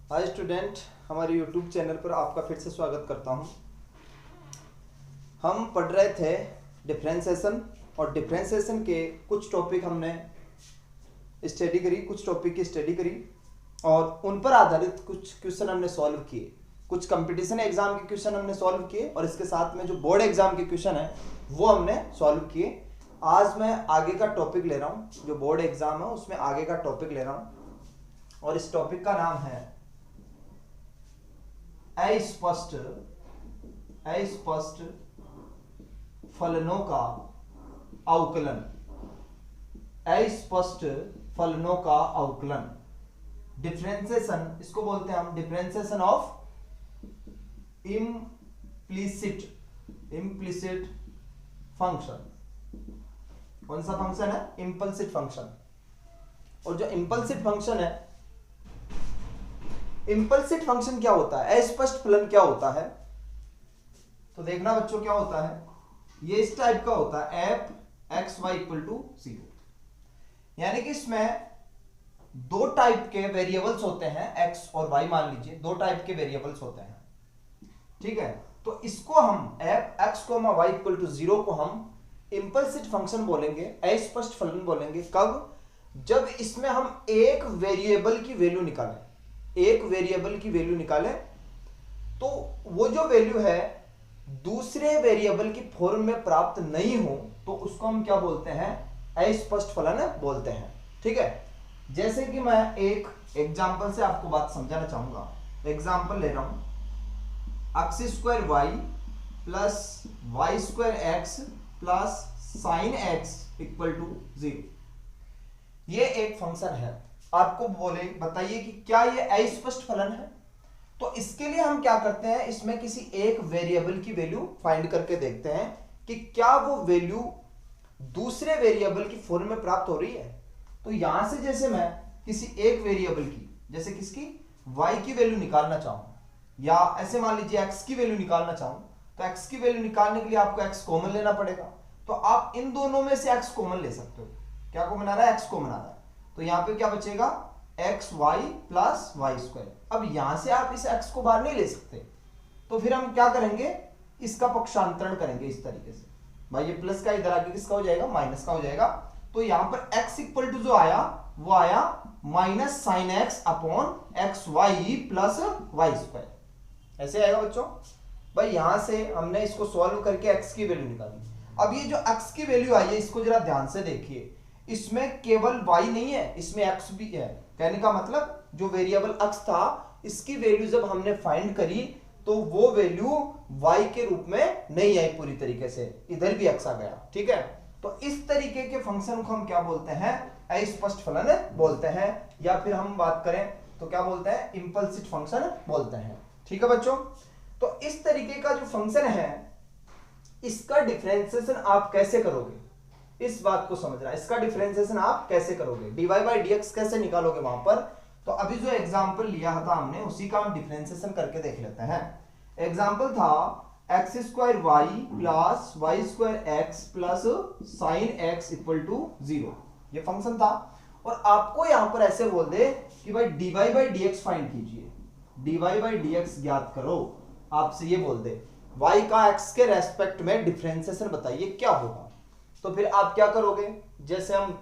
Hi student, हमारे YouTube channel पर आपका फिर से स्वागत करता हूं। हम पढ़ रहे थे डिफरेंशिएशन और डिफरेंशिएशन के कुछ टॉपिक हमने स्टडी करी, कुछ टॉपिक की स्टडी करी और उन पर आधारित कुछ क्वेश्चन हमने सॉल्व किए। कुछ कंपटीशन एग्जाम के क्वेश्चन हमने सॉल्व किए और इसके साथ में जो बोर्ड एग्जाम के क्वेश्चन है वो हमने सॉल्व किए। आज मैं आगे का टॉपिक ले रहा हूँ, जो बोर्ड एग्जाम है उसमें आगे का टॉपिक ले रहा हूँ और इस टॉपिक का नाम है अस्पष्ट फलनों का अवकलन। अस्पष्ट फलनों का अवकलन, डिफरेंशिएशन, इसको बोलते हैं हम डिफरेंशिएशन ऑफ इम्प्लिसिट फंक्शन। कौन सा फंक्शन है? इम्पल्सिट फंक्शन। और जो इम्पल्सिट फंक्शन है, इम्पल्सिट फंक्शन क्या होता है, अस्पष्ट फलन क्या होता है, तो देखना बच्चों क्या होता है। ये इस टाइप का होता है f x y equal to 0, यानी कि इसमें दो टाइप के वेरिएबल्स होते हैं, एक्स और वाई मान लीजिए, दो टाइप के वेरिएबल्स होते हैं, ठीक है। तो इसको हम f x comma y equal to 0 को हम इम्पल्सिट फंक्शन बोलेंगे, अस्पष्ट फलन बोलेंगे। कब? जब इसमें हम एक वेरिएबल की वैल्यू निकालें, एक वेरिएबल की वैल्यू निकालें तो वो जो वैल्यू है दूसरे वेरिएबल की फॉर्म में प्राप्त नहीं हो तो उसको हम क्या बोलते हैं? अस्पष्ट फलन बोलते हैं, ठीक है। जैसे कि मैं एक एग्जांपल से आपको बात समझाना चाहूंगा। एग्जांपल ले रहा हूं, x square y plus y square x plus sine x equal to 0। ये एक फंक्शन है, आपको बताइए कि क्या ये अस्पष्ट फलन है। तो इसके लिए हम क्या करते हैं, इसमें किसी एक वेरिएबल की वैल्यू फाइंड करके देखते हैं कि क्या वो वैल्यू दूसरे वेरिएबल की फॉर्म में प्राप्त हो रही है। तो यहां से जैसे मैं किसी एक वेरिएबल की, जैसे किसकी, y की वैल्यू निकालना चाहूं या ऐसे मान लीजिए x की वैल्यू निकालना चाहूं, तो x की वैल्यू निकालने के लिए आपको x कॉमन लेना पड़ेगा। तो आप इन दोनों में से x कॉमन ले सकते हो। क्या कॉमन आ रहा है? x कॉमन आ रहा है। तो यहां पे क्या बचेगा? X y plus y square. अब यहां से आप इस x को बाहर नहीं ले सकते, तो फिर हम क्या करेंगे, इसका पक्षांतरण करेंगे इस तरीके से। भाई ये प्लस का इधर आके किसका हो जाएगा? माइनस का हो जाएगा। तो यहां पर x इक्वल टू जो आया वो आया minus sine x upon x y plus y square, ऐसे आएगा बच्चों। भाई यहां से हमने इसको सॉल्व करके x की वैल्यू निकाली। अब ये जो x की वैल्यू आई है इसको जरा ध्यान से देखिए, इसमें केवल y नहीं है, इसमें x भी है। कहने का मतलब जो वेरिएबल x था इसकी वैल्यू जब हमने फाइंड करी तो वो वैल्यू y के रूप में नहीं आई पूरी तरीके से, इधर भी x आ गया, ठीक है। तो इस तरीके के फंक्शन को हम क्या बोलते हैं? अस्पष्ट फलन बोलते हैं, या फिर हम बात करें तो क्या बोलते हैं? इम्पल्सिट फंक्शन बोलते हैं, ठीक है बच्चों। तो इस तरीके का जो फंक्शन है इसका डिफरेंशिएशन आप कैसे करोगे, इस बात को समझना। इसका डिफरेंशिएशन आप कैसे करोगे, dy बाई dx कैसे निकालोगे वहां पर। तो अभी जो एग्जांपल लिया था हमने उसी का हम डिफरेंशिएशन करके देख लेते हैं। एग्जांपल था x square y plus y square x plus sine x equal to 0, ये फंक्शन था। और आपको यहां पर ऐसे बोल दे कि भाई dy बाई dx फाइंड कीजिए, dy बाई dx ज्ञात करो। आपसे ये बोल दे y का x के रेस्पेक्ट में डिफरेंशिएशन बताइए क्या होगा। तो फिर आप क्या करोगे, जैसे हम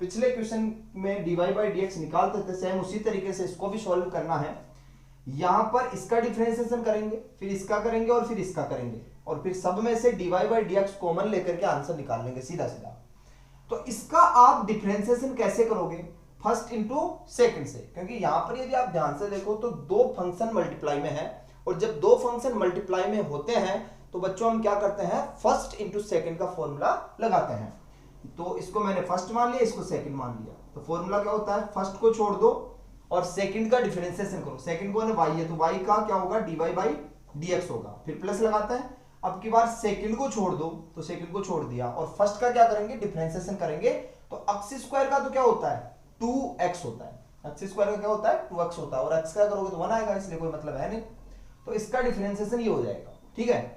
पिछले क्वेश्चन में dy बाई dx निकालते थे सेम उसी तरीके से इसको भी सॉल्व करना है। यहां पर इसका डिफरेंशिएशन करेंगे, फिर इसका करेंगे और फिर इसका करेंगे, और फिर सब में से dy बाई dx कॉमन लेकर के आंसर निकाल लेंगे सीधा सीधा। तो इसका आप डिफरेंशिएशन कैसे करोगे? फर्स्ट इंटू सेकंड से, क्योंकि यहां पर यदि आप ध्यान से देखो तो दो फंक्शन मल्टीप्लाई में है, और जब दो फंक्शन मल्टीप्लाई में होते हैं तो बच्चों हम क्या करते हैं? फर्स्ट इंटू सेकंड का फॉर्मूला लगाते हैं। तो इसको मैंने फर्स्ट मान लिया, इसको सेकंड मान लिया, तो फॉर्मूला क्या होता है? फर्स्ट को छोड़ दो और सेकंड का डिफरेंशिएशन करो। सेकंड को y है तो y का क्या होगा? dy बाई dx होगा, फिर प्लस लगाते हैं। अब की बार सेकंड को छोड़ दो, तो सेकंड को छोड़ दिया और फर्स्ट का क्या करेंगे? डिफरेंशिएशन करेंगे। तो एक्स स्क्वायर का तो क्या होता है? 2x होता है। एक्स स्क्वायर का क्या होता है? 2x होता है, और x का करोगे तो 1 आएगा, इसलिए कोई मतलब है नहीं। तो इसका डिफरेंशिएशन ये हो जाएगा, ठीक है।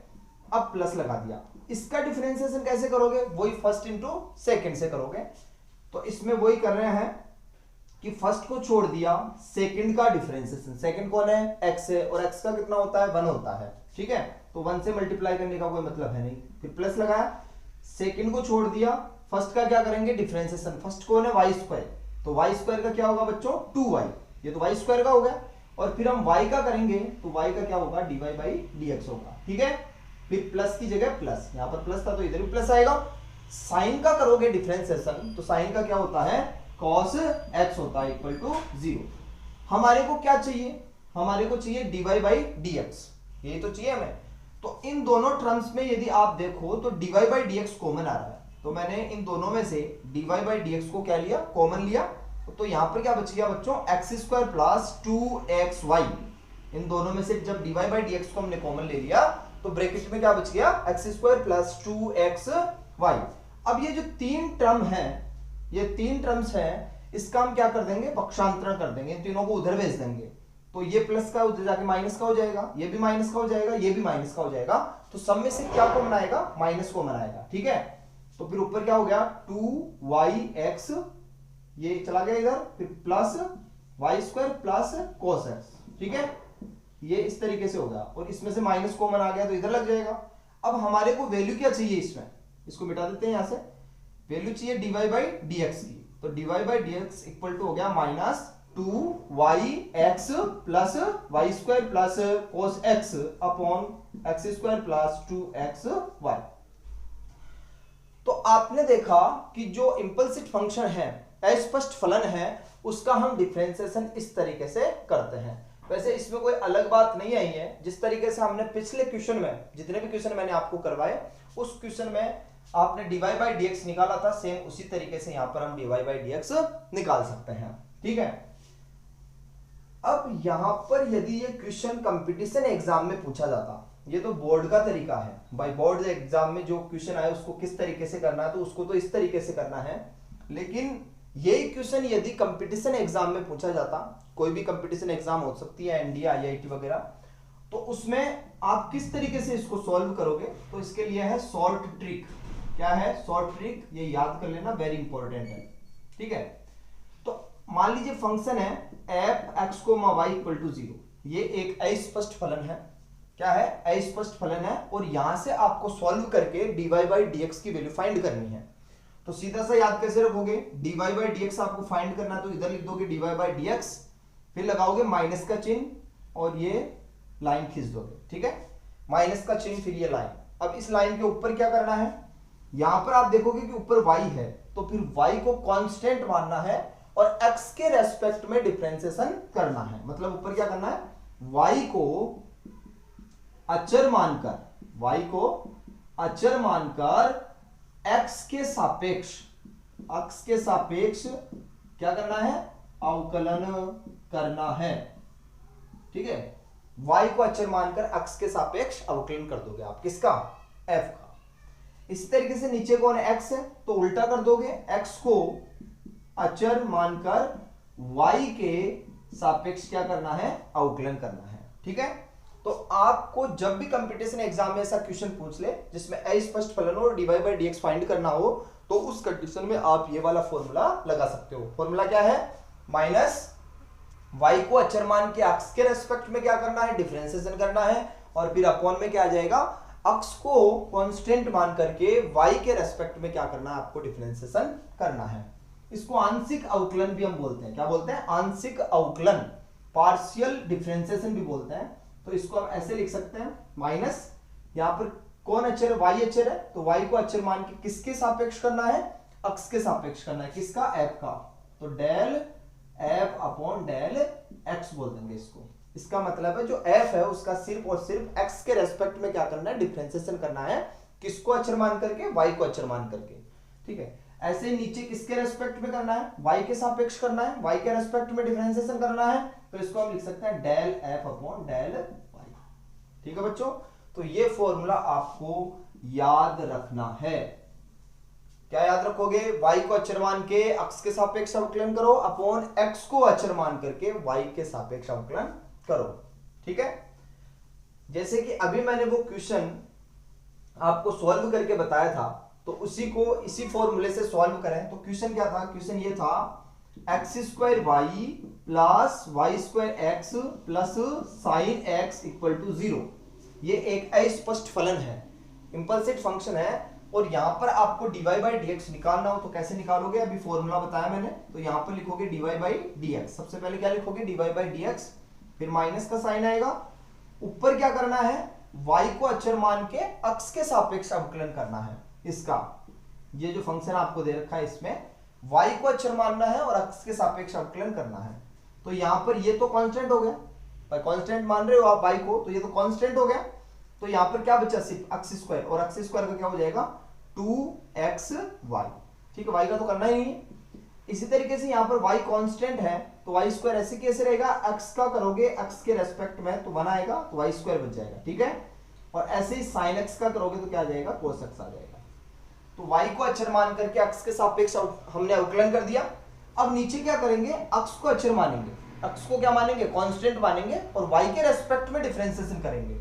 अब प्लस लगा दिया। इसका डिफरेंशिएशन कैसे करोगे? वही फर्स्ट इंटू सेकंड से करोगे। तो इसमें वही कर रहे हैं, कि फर्स्ट को छोड़ दिया, सेकंड का डिफरेंशिएशन, सेकंड कौन है, x है, और x का कितना होता है, 1 होता है, ठीक है, तो 1 से मल्टीप्लाई करने का कोई मतलब है नहीं, फिर प्लस लगाया, सेकंड को छोड़ दिया, फर्स्ट का क्या करेंगे, डिफरेंशिएशन, फर्स्ट कौन है, y स्क्वायर, तो y स्क्वायर का क्या होगा बच्चों, 2y, ये तो y स्क्वायर का हो गया, और फिर हम y का करेंगे तो y का क्या होगा, dy बाई dx होगा, ठीक है, फिर प्लस की जगह प्लस, यहां पर प्लस था तो इधर भी प्लस आएगा, साइन का करोगे डिफरेंशिएशन तो साइन का क्या होता है, cos x होता है इक्वल टू 0। हमारे को क्या चाहिए, हमारे को चाहिए dy बाई dx, यही तो चाहिए हमें, तो इन दोनों टर्म्स में यदि आप देखो तो dy बाई dx कॉमन आ रहा है, तो मैंने इन दोनों में से dy बाई dx को क्या लिया, कॉमन लिया, तो यहां पर क्या बच गया बच्चों, एक्स स्क्वायर प्लस 2xy, इन दोनों में से जब dy बाई dx को हमने कॉमन ले लिया तो ब्रैकेट में क्या बच गया, एक्स स्क्वायर प्लस 2xy। अब ये जो तीन टर्म है, ये तीन टर्म्स हैं, इसका हम क्या कर देंगे, पक्षांतरण कर देंगे, इन तीनों को उधर भेज देंगे, तो ये प्लस का उधर जाके माइनस का हो जाएगा, ये भी माइनस का हो जाएगा, ये भी माइनस का हो जाएगा, तो सब में से क्या को बनाएगा, माइनस को बनाएगा, ठीक है, तो फिर ऊपर क्या हो गया, 2yx, ये चला गया इधर, फिर plus y square plus cos x, ठीक है, ये इस तरीके से होगा, और इसमें से माइनस कॉमन आ गया तो इधर लग जाएगा। अब हमारे को वैल्यू क्या चाहिए इसमें, इसको मिटा देते हैं यहां से, वैल्यू चाहिए dy बाई dx की, तो dy by dx equal to हो गया minus 2yx plus y square plus cos x upon x square plus 2xy। तो आपने देखा कि जो इंपल्सिव फंक्शन है, अस्पष्ट फलन है, उसका हम डिफरेंशिएशन इस तरीके से करते हैं। वैसे इसमें कोई अलग बात नहीं आई है, जिस तरीके से हमने पिछले क्वेश्चन में, जितने भी क्वेश्चन मैंने आपको करवाए, उस क्वेश्चन में आपने dy बाई dx निकाला था, सेम उसी तरीके से यहां पर हम dy बाई dx निकाल सकते हैं, ठीक है। अब यहां पर यदि ये क्वेश्चन कंपटीशन एग्जाम में पूछा जाता, ये तो बोर्ड का तरीका है भाई, बोर्ड एग्जाम में जो क्वेश्चन आए उसको किस तरीके से करना है, तो उसको तो इस तरीके से करना है, लेकिन यही क्वेश्चन यदि कंपटीशन एग्जाम में पूछा जाता, कोई भी कंपटीशन एग्जाम हो सकती है, एनडीए, आईआईटी वगैरह, तो उसमें आप किस तरीके से इसको सॉल्व करोगे, तो इसके लिए है शॉर्ट ट्रिक। क्या है शॉर्ट ट्रिक, ये याद कर लेना, वेरी इंपॉर्टेंट है, ठीक है। तो मान लीजिए फंक्शन है f(x, y) इक्वल टू 0, ये एक अस्पष्ट फलन है, क्या है, अस्पष्ट फलन है, और यहां से आपको सॉल्व करके dy बाई dx की वैल्यू फाइंड करनी है। तो सीधा सा याद कैसे रखोगे, dy बाई dx आपको फाइंड करना है, तो इधर लिख दोगे dy बाई dx, फिर लगाओगे माइनस का चिन्ह और ये लाइन खींच दोगे, ठीक है, माइनस का चिन्ह फिर ये लाइन। अब इस लाइन के ऊपर क्या करना है, यहां पर आप देखोगे कि ऊपर y है, तो फिर y को कांस्टेंट मानना है और x के रेस्पेक्ट में डिफरेंशिएशन करना है, मतलब ऊपर क्या करना है, y को अचर मानकर, y को अचर मानकर x के सापेक्ष क्या करना है, अवकलन करना है, ठीक है, y को अचर मानकर x के सापेक्ष अवकलन कर दोगे आप, किसका, f का। इस तरीके से नीचे कौन है, x है, तो उल्टा कर दोगे, x को अचर मानकर y के सापेक्ष क्या करना है, अवकलन करना है, ठीक है। तो आपको जब भी कंपटीशन एग्जाम में ऐसा क्वेश्चन पूछ ले जिसमें अस्पष्ट फलन और dy बाई dx फाइंड करना हो, तो उस कंडीशन में आप ये वाला फॉर्मूला लगा सकते हो। फॉर्मूला क्या है, माइनस y को अचर मान के x के रेस्पेक्ट में क्या करना है, डिफरेंशिएशन करना है, और फिर अपॉन में क्या आ जाएगा, x को कांस्टेंट मान करके y के रेस्पेक्ट में क्या करना है, आपको डिफरेंशिएशन करना है। इसको आंशिक अवकलन भी हम बोलते हैं, क्या बोलते हैं, आंशिक अवकलन, पार्शियल डिफरेंशिएशन भी बोलते हैं। तो इसको हम ऐसे लिख सकते हैं, माइनस, यहां पर कौन अचर है, y अचर है, तो y को अचर मान के किसके सापेक्ष करना है, x के सापेक्ष करना है, किसका, f का, तो del f upon del x बोल देंगे इसको। इसका मतलब है जो f है उसका सिर्फ और सिर्फ x के रेस्पेक्ट में क्या करना है, डिफरेंशिएशन करना है, किसको अचर मान करके, y को अचर मान करके, ठीक है। ऐसे नीचे किसके रेस्पेक्ट में करना है, y के सापेक्ष करना है, y के रेस्पेक्ट में डिफरेंशिएशन करना है, तो इसको हम लिख सकते हैं del f upon del y, ठीक है बच्चों। तो ये फॉर्मूला आपको याद रखना है। क्या याद रखोगे, y को अचर मान के x के सापेक्ष अवकलन करो, अपॉन x को अचर मान करके y के सापेक्ष अवकलन करो, ठीक है। जैसे कि अभी मैंने वो क्वेश्चन आपको सॉल्व करके बताया था, तो उसी को इसी फॉर्मूले से सॉल्व करें। तो क्वेश्चन क्या था, क्वेश्चन ये था x square y plus y square x plus sine x equal to 0। ये एक अस्पष्ट फलन है, इंपल्सिव फंक्शन है। और यहां पर आपको dy बाई dx निकालना हो तो कैसे निकालोगे, अभी फॉर्मूला बताया मैंने। तो यहां पर लिखोगे dy बाई dx। सबसे पहले क्या लिखोगे, dy बाई dx, फिर माइनस का साइन आएगा। ऊपर क्या करना है, y को अचर मान के अक्ष के सापेक्ष अवकलन करना है इसका। ये जो फंक्शन आपको दे रखा है इसमें y को अचर मानना है और अक्ष के सापेक्ष अवकलन करना है। तो यहां पर ये तो कांस्टेंट हो गया, भाई कांस्टेंट मान रहे हो आप y को, तो ये तो कांस्टेंट हो गया। तो यहां पर क्या बचा, सिर्फ अक्ष स्क्वायर, और अक्ष स्क्वायर का क्या हो जाएगा 2xy। ठीक है, y का तो करना ही नहीं है। इसी तरीके से यहां पर y कांस्टेंट है तो y स्क्वायर ऐसे कैसे रहेगा, अक्ष का करोगे अक्ष के रेस्पेक्ट में तो 1 आएगा तो y स्क्वायर बच जाएगा। ठीक है, और ऐसे ही sin x का करोगे तो क्या आ जाएगा, cos x आ जाएगा। तो y को अचर मान करके अक्ष के सापेक्ष हमने अवकलन कर दिया। अब नीचे क्या करेंगे, अक्ष को अचर मानेंगे, अक्ष को क्या मानेंगे, कांस्टेंट मानेंगे, और y के रेस्पेक्ट में डिफरेंशिएशन करेंगे।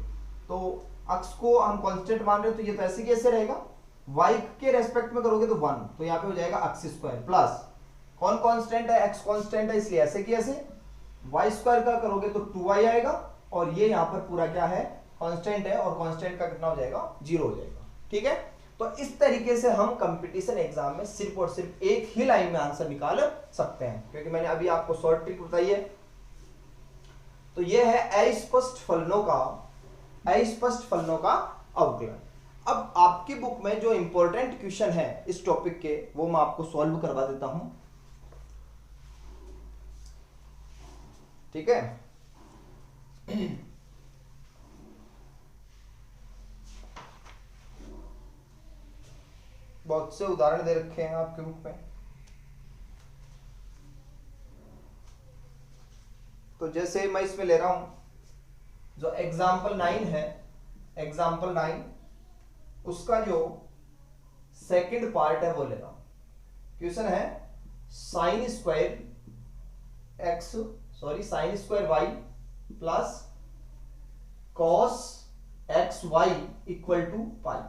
तो अक्ष को हम कांस्टेंट मान रहे हो तो ये तो ऐसे कैसे रहेगा, y के रेस्पेक्ट में करोगे तो 1, तो यहाँ पे हो जाएगा अक्ष स्क्वायर प्लस कौन कांस्टेंट है, x कांस्टेंट है इसलिए ऐसे की ऐसे, y स्क्वायर का करोगे तो 2y आएगा, और ये यहाँ पर पूरा क्या है, कांस्टेंट है, और कांस्टेंट का कितना हो जाएगा, 0 हो जाएगा। ठीक है, तो इस तरीके से हम कंपटीशन एग्जाम में सिर्फ और सिर्फ एक ही लाइन में आंसर निकाल सकते हैं, क्योंकि मैंने अभी आपको शॉर्ट ट्रिक बताई है। तो ये है अस्पष्ट फलनों का अवकलन। अब आपकी बुक में जो इंपॉर्टेंट क्वेश्चन है इस टॉपिक के, वो मैं आपको सॉल्व करवा देता हूं। ठीक है, बहुत से उदाहरण दे रखे हैं आपके बुक में। तो जैसे मैं इसमें ले रहा हूं, जो एग्जाम्पल 9 है, एग्जाम्पल 9 उसका जो सेकंड पार्ट है वो ले रहा हूं। क्वेश्चन है sine square y plus cos x y equal to pi.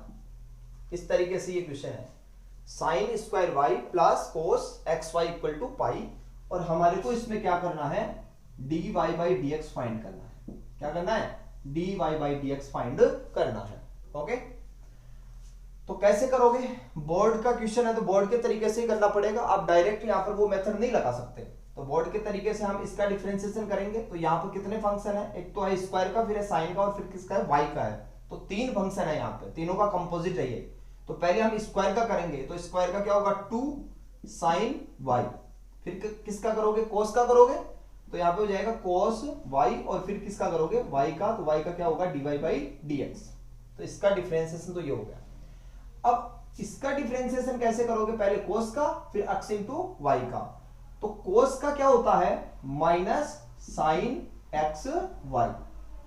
इस तरीके से ये क्वेश्चन है, sine square y plus cos x y equal to pi, और हमारे को इसमें क्या करना है, d y by d x find करना है। क्या करना है, d y by d x find करना है। ओके, तो कैसे करोगे, बोर्ड का क्वेश्चन है तो बोर्ड के तरीके से ही करना पड़ेगा, आप डायरेक्ट यहाँ पर वो मेथड नहीं लगा सकते। तो बोर्ड के तरीके से हम इसका डिफरेंशिएशन करेंगे। तो यहाँ पर कितने फंक्शन है, एक तो है स्क्वायर का, फिर है साइन का, और फिर किसका है, वाई का है। तो 3 फंक्शन है यहाँ पे, तीनों का कंपोजिट है ये। तो पहले हम स्क्वायर का करेंगे, तो स्क्वायर का क्या होगा 2 साइन वाई, फिर किसका करोगे, कोस का करोगे, तो यहाँ पे हो जाएगा कोस वाई, और फिर किसका करोगे, वाई का, तो वाई का क्या होगा, d y by d x. तो इसका डिफरेंशिएशन तो ये हो गया। अब इसका डिफरेंशिएशन कैसे करोगे, पहले कोस का फिर अक्स इंटू वाई का। तो कोस का क्या होता है, माइनस साइन एक्स वाई।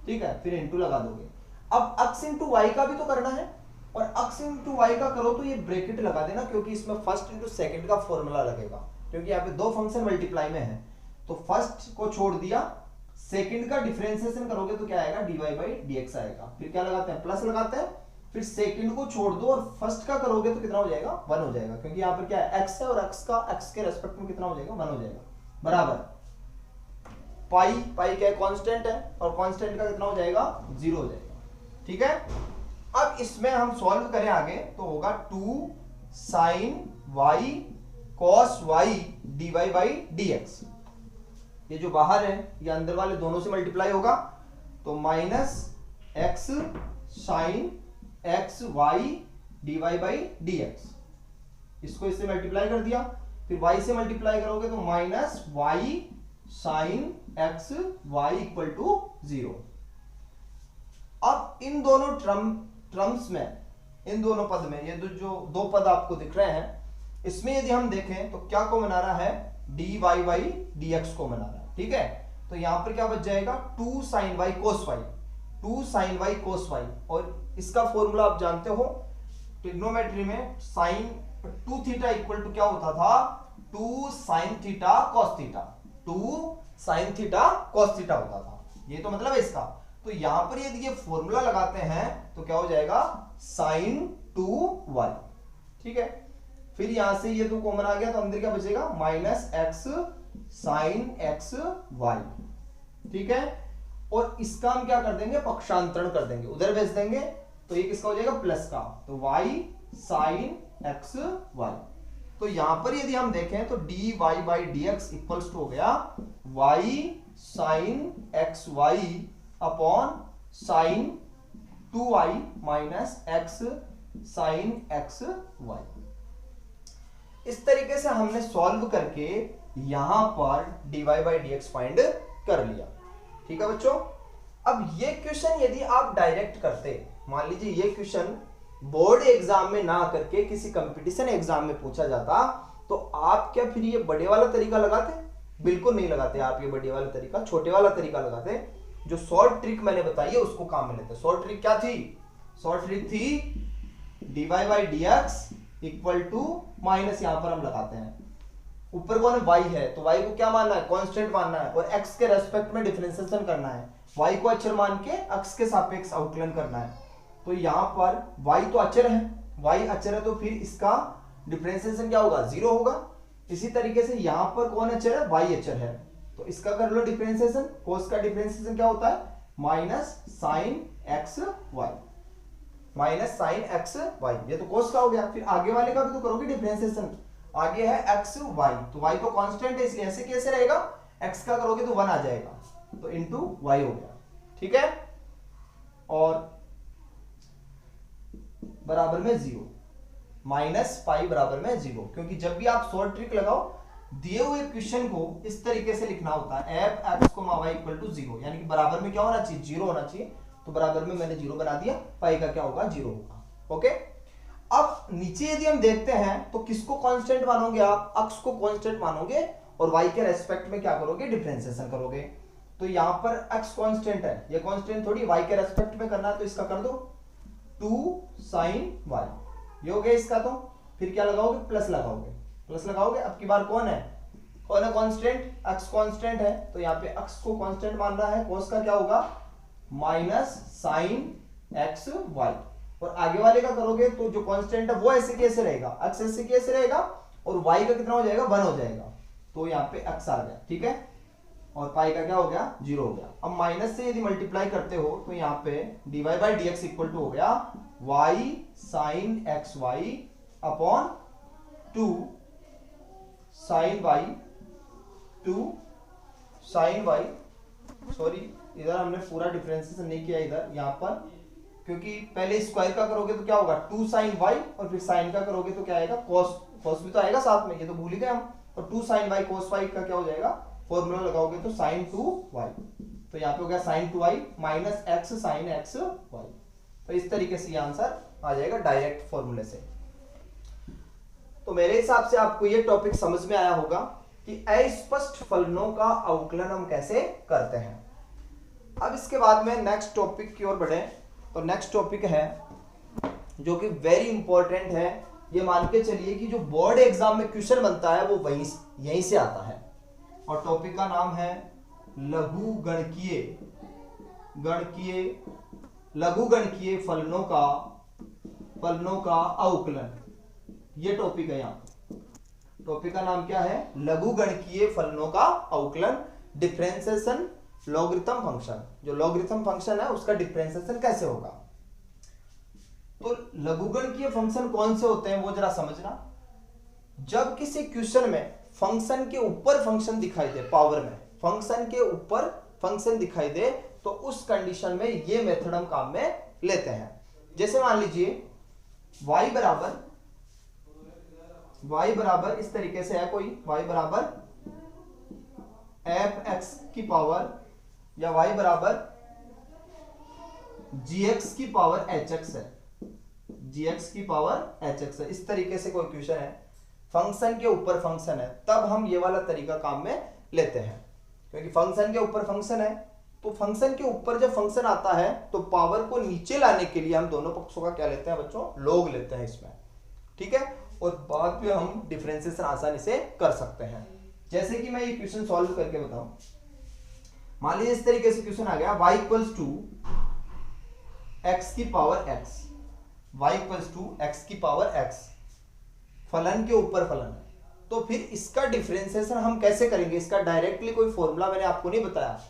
ठीक है, फिर इंटू लगा दोगे। अब अक्स इंटू वाई का भी तो करना है, और अक्स इंटू वाई का करो तो ये ब्रैकेट लगा देना, क्योंकि इसमें फर्स्ट इंटू सेकंड का फॉर्मूला लगेगा, क्योंकि यहाँ पे 2 फंक्शन मल्टीप्लाई में है। तो फर्स्ट को छोड़ दिया, सेकंड का डिफरेंशिएशन करोगे तो क्या आएगा, d y by d x आएगा। फिर क्या लगाते हैं, प्लस लगाते हैं, फिर सेकंड को छोड़ दो और फर्स्ट का करोगे तो कितना हो जाएगा, 1 हो जाएगा, क्योंकि यहाँ पर क्या है, एक्स है, और एक्स के रेस्पेक्ट में कितना हो जाएगा, 1 हो जाएगा, बराबर पाई क्या है, कांस्टेंट है, और कांस्टेंट का कितना हो जाएगा, 0 हो जाएगा। ठीक है, अब इसमें हम सॉल्व करें आगे तो होगा 2 sine y cos y d y by d x. ये जो बाहर है ये अंदर वाले दोनों से मल्टीप्लाई होगा, तो minus x sine x y d y by d x. इसको इससे मल्टीप्लाई कर दिया, फिर y से मल्टीप्लाई करोगे तो minus y sine x y equal to 0। अब इन दोनों टर्म्स में, इन दोनों पद में, ये जो 2 पद आपको दिख रहे हैं, इसमें यदि हम देखें तो क्या को बना रहा है, d y by d x को बना रहा है। ठीक है, तो यहां पर क्या बच जाएगा, 2 sine Y cos y, 2 sine Y cos y, और इसका फॉर्मूला आप जानते हो ट्रिग्नोमेट्री में, साइन 2 थीटा इक्वल टू क्या होता था, 2 sine theta cos theta, 2 sine theta cos theta होता था। ये तो मतलब है इसका। तो यहां पर यदि ये फॉर्मूला लगाते हैं तो क्या हो जाएगा, साइन 2 वाई। ठीक है, फिर यहां से ये 2 कॉमन आ गया तो अंदर क्या बचेगा, minus x sine x y, ठीक है। और इसका हम क्या कर देंगे, पक्षांतरण कर देंगे, उधर भेज देंगे, तो ये किसका हो जाएगा, प्लस का, तो y साइन एक्स वाई। तो यहां पर यदि हम देखें तो dy by d x equals to हो गया y sine x y upon sine 2y minus x sine x y. इस तरीके से हमने सॉल्व करके यहां पर dy by d x find कर लिया, ठीक है बच्चों। अब ये क्वेश्चन यदि आप डायरेक्ट करते, मान लीजिए ये क्वेश्चन बोर्ड एग्जाम में ना करके किसी कंपटीशन एग्जाम में पूछा जाता, तो आप क्या फिर ये बड़े वाला तरीका लगाते? बिल्कुल नहीं लगाते आप ये बड़े वाला तरीका, छोटे वाला तरीका लगाते। जो शॉर्ट ट्रिक मैंने बताई है उसको काम में लेते। शॉर्ट ट्रिक क्या थी? शॉर्ट ट्रिक थी dy by d x equal to minus, यहां पर हम लगाते हैं, ऊपर कौन है, y है, तो y को क्या मानना है, कांस्टेंट मानना है, और x के रेस्पेक्ट में डिफरेंशिएशन करना है, y को अचर मान के x के सापेक्ष अवकलन करना है। तो यहां पर y तो अचर है, y अचर है, तो फिर इसका डिफरेंशिएशन क्या होगा, 0 होगा। इसी तरीके से यहां पर कौन अचर है, y अचर है, तो इसका कर लो डिफरेंशिएशन, cos का डिफरेंशिएशन क्या होता है, minus sine x y, minus sine x y, ये तो cos का हो गया। फिर आगे वाले का भी तो करोगे डिफरेंशिएशन, आगे है x y, तो y तो कांस्टेंट है इसलिए ऐसे कैसे रहेगा, x का करोगे तो 1 आ जाएगा, तो इंटू y हो गया, ठीक है, और बराबर में 0, माइनस पाई बराबर में 0। क्योंकि जब भी आप शॉर्ट ट्रिक लगाओ, दिए हुए क्वेश्चन को इस तरीके से लिखना होता है, एफ एक्स को y इक्वल टू 0, यानी कि बराबर में क्या होना चाहिए, 0 होना चाहिए। तो बराबर में मैंने 0 बना दिया, पाई का क्या होगा, 0 होगा, ओके। अब नीचे यदि हम देखते हैं तो किसको कांस्टेंट मानोगे आप, x को कांस्टेंट मानोगे और y के रेस्पेक्ट में क्या करोगे, डिफरेंशिएशन करोगे। तो यहां पर x कांस्टेंट है, ये कांस्टेंट थोड़ी y के रेस्पेक्ट में करना है, तो इसका कर दो 2 sin y, ये हो गया इसका। तो फिर क्या लगाओगे, प्लस लगाओगे, प्लस लगाओगे। अब की बार कौन है कांस्टेंट, x कांस्टेंट है, तो यहाँ पे x को कांस्टेंट मान रहा है, cos का क्या होगा, माइनस साइन एक्स वाई, और आगे वाले का करोगे तो जो कांस्टेंट है वो ऐसे कैसे रहेगा, x ऐसे कैसे रहेगा, और y का कितना हो जाएगा, 1 हो जाएगा, तो यहाँ पे x आ गया, ठीक है, और पाई का क्या हो गया, 0 हो गया। अब माइनस से यदि मल्टीप्लाई करते हो तो यहाँ पे dy by d x equal to हो गया y sine x y upon 2 sine y, 2 sine y, sorry इधर हमने पूरा डिफरेंशिएशन नहीं किया इधर, यहाँ पर, क्योंकि पहले स्क्वायर का करोगे तो क्या होगा 2 साइन y, और फिर साइन का करोगे तो क्या आएगा, cos भी तो आएगा साथ में, ये तो भूल ही गए हम, और 2 साइन y cos y का क्या हो जाएगा, फॉर्मूला लगाओगे तो साइन 2y, तो यहाँ पे हो गया sine 2y minus x sine x y. तो इस तरीके से ये आंसर आ जाएगा डायरेक्ट फॉर्मूले से। तो मेरे हिसाब से आपको ये टॉपिक समझ में आया होगा कि अस्पष्ट फलनों का अवकलन हम कैसे करते हैं। अब इसके बाद में नेक्स्ट टॉपिक की ओर बढ़े, तो नेक्स्ट टॉपिक है जो कि वेरी इंपॉर्टेंट है, ये मान के चलिए कि जो बोर्ड एग्जाम में क्वेश्चन बनता है वो वहीं यहीं से आता है, और टॉपिक का नाम है लघुगणकीय फलनों का अवकलन। ये टॉपिक है, यहाँ टॉपिक का नाम क्या है, लघुगणकीय फलनों का अवकलन, डिफरेंशिएशन लॉगरिथम फंक्शन। जो लॉगरिथम फंक्शन है उसका डिफरेंशिएशन कैसे होगा। तो लघुगणकीय फंक्शन कौन से होते हैं वो जरा समझना। जब किसी क्वेश्चन में फंक्शन के ऊपर फंक्शन दिखाई दे, पावर में फंक्शन के ऊपर फंक्शन दिखाई दे, तो उस कंडीशन में ये मेथड हम काम में लेते हैं। जैसे मान लीजिए y बराबर इस तरीके से है कोई, y बराबर एफ एक्स की पावर, या y बराबर gx की पावर hx है, gx की पावर hx है, इस तरीके से कोई क्वेश्चन है, फंक्शन के ऊपर फंक्शन है, तब हम ये वाला तरीका काम में लेते हैं। क्योंकि फंक्शन के ऊपर फंक्शन है, तो फंक्शन के ऊपर जब फंक्शन आता है तो पावर को नीचे लाने के लिए हम दोनों पक्षों का क्या लेते हैं बच्चों, लॉग लेते हैं इसमें, ठीक है, और बाद में हम डिफरेंशिएशन आसानी से कर सकते हैं। जैसे कि मैं ये क्वेश्चन सॉल्व करके बताऊं, मान लीजिए इस तरीके से क्वेश्चन आ गया, y इक्वल्स टू एक्स की power x, y equals to x की पावर x, फलन के ऊपर फलन है, तो फिर इसका डिफरेंशिएशन हम कैसे करेंगे? इसका डायरेक्टली कोई फॉर्मूला मैंने आपको नहीं बताया।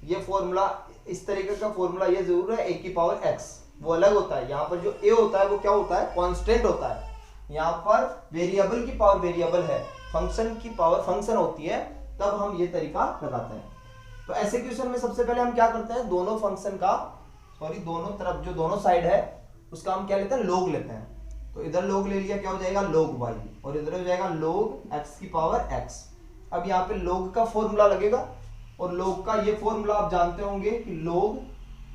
ये फॉर्मूला, इस तरीके का फॉर्मूला ये जरूर है, a की पावर x, वो अलग होता है। यहाँ पर जो a होता है वो क्या होता है? कांस्टेंट होता है। यहाँ पर वेरिएबल की पावर वेरिएबल है, फंक्शन की पावर फंक्शन होती है, तब हम ये तरीका लगाते हैं। तो ऐसे क्वेश्चन में सबसे पहले हम क्या करते हैं? दोनों फंक्शन का, दोनों तरफ जो दोनों साइड है उसका हम क्या लेते हैं? लोग लेते हैं। तो इधर लोग ले लिया, क्या हो जाएगा? लोग y, और इधर हो जाएगा लोग x की पावर x। अब यहाँ पे लोग का फॉर्मूला लगेगा, और लोग का ये फॉर्मूला आप जानते होंगे कि लोग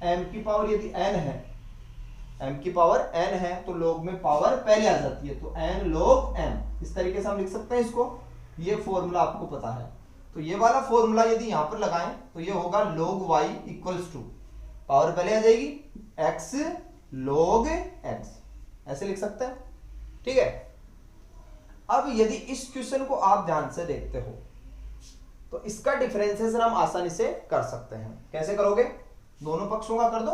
m की पावर यदि n है, m की पावर n है तो लोग में पावर पहले आ जाती है, तो n log m, इस तरीके से हम लिख सकते हैं इसको। ये फॉर्मूला आपको पता है, तो ये वाला फॉर्मूला यदि यहाँ पर लगाएं तो ये होगा log y equals to, power पहले आ जाएगी, x log x, ऐसे लिख सकते हैं। ठीक है। अब यदि इस क्वेश्चन को आप ध्यान से देखते हो तो इसका डिफरेंशिएशन हम आसानी से कर सकते हैं। कैसे करोगे? दोनों पक्षों का कर दो।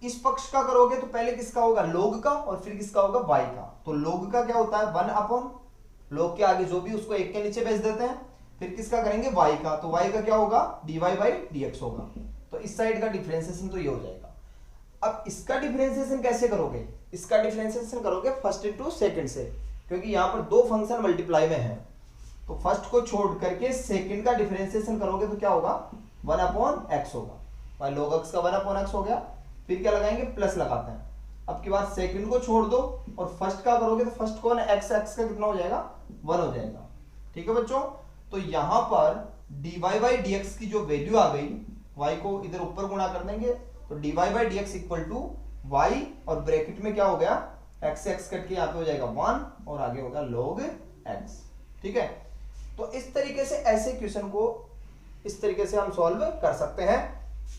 इस पक्ष का करोगे तो पहले किसका होगा? लोग का, और फिर किसका होगा? y का। तो लोग का क्या होता है? 1 अपॉन लोग के आगे जो भी उसको एक के नीचे भेज देते हैं। फिर किसका करेंगे? y का। तो y का क्या होगा? dy बाई dx होगा। तो इस साइड का डिफरेंशिएशन तो ये हो जाएगा। अब इसका डिफरेंशिएशन कैसे करोगे? इसका डिफरेंशिएशन करोगे फर्स्ट इंटू सेकंड से, क्योंकि यहाँ पर दो फंक्शन मल्टीप्लाई में है, तो फर्स्ट को छोड़ करके सेकंड का डिफरेंशिएशन करोगे तो क्या होगा? 1 अपॉन x होगा। log x का 1 अपॉन x हो गया। फिर क्या लगाएंगे? प्लस लगाते हैं। अब की बात सेकंड को छोड़ दो और फर्स्ट का करोगे तो फर्स्ट को ना x का कितना हो जाएगा? 1 हो जाएगा। ठीक है बच्चों, तो यहां पर dy बाई dx की जो वैल्यू आ गई, y को इधर ऊपर गुणा कर देंगे, तो dy by dx equal to y, और ब्रैकेट में क्या हो गया? x से x कट के यहाँ पे हो जाएगा 1, और आगे होगा log x। ठीक है। तो इस तरीके से ऐसे क्वेश्चन को इस तरीके से हम सॉल्व कर सकते हैं,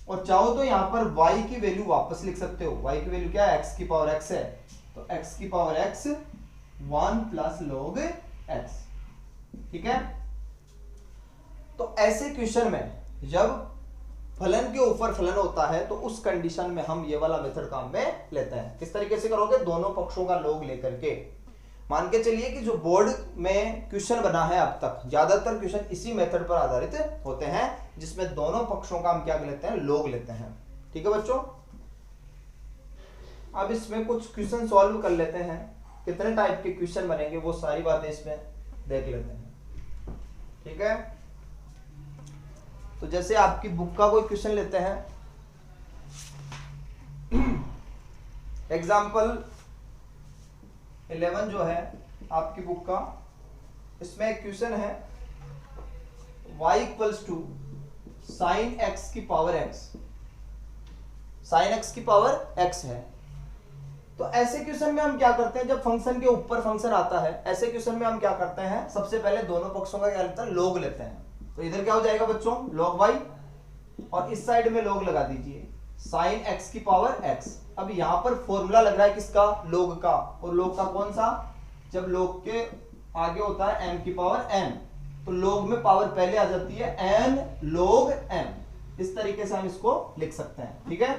और चाहो तो यहाँ पर y की वैल्यू वापस लिख सकते हो। y की वैल्यू क्या है? x की पावर x है, तो x की power x 1 plus log x। ठीक है। तो ऐसे क्वेश्चन में जब फलन के ऊपर फलन होता है तो उस कंडीशन में हम ये वाला मेथड काम में लेते हैं। किस तरीके से करोगे? दोनों पक्षों का log लेकर के। मान के चलिए कि जो बोर्ड में क्वेश्चन बना है अब तक, ज्यादातर क्वेश्चन इसी मेथड पर आधारित होते हैं, जिसमें दोनों पक्षों का हम क्या लेते हैं? log लेते हैं। ठीक है बच्चों। अब इसमें कुछ क्वेश्चन सॉल्व कर लेते हैं। कितने टाइप के क्वेश्चन बनेंगे वो सारी बातें इसमें देख लेते हैं। ठीक है। तो जैसे आपकी बुक का कोई क्वेश्चन लेते हैं, एग्जाम्पल 11 जो है आपकी बुक का, इसमें एक क्वेश्चन है y equals to sine x की पावर x, साइन x की पावर x है। तो ऐसे क्वेश्चन में हम क्या करते हैं? जब फंक्शन के ऊपर फंक्शन आता है, ऐसे क्वेश्चन में हम क्या करते हैं? सबसे पहले दोनों पक्षों का क्या लेते हैं? log लेते हैं। तो इधर क्या हो जाएगा बच्चों? log y, और इस साइड में log लगा दीजिए sin x की पावर x। अब यहां पर फॉर्मूला लग रहा है किसका? log का। और log का कौन सा? जब log के आगे होता है m की पावर n, तो log में पावर पहले आ जाती है n log m। इस तरीके से हम इसको लिख सकते हैं। ठीक है।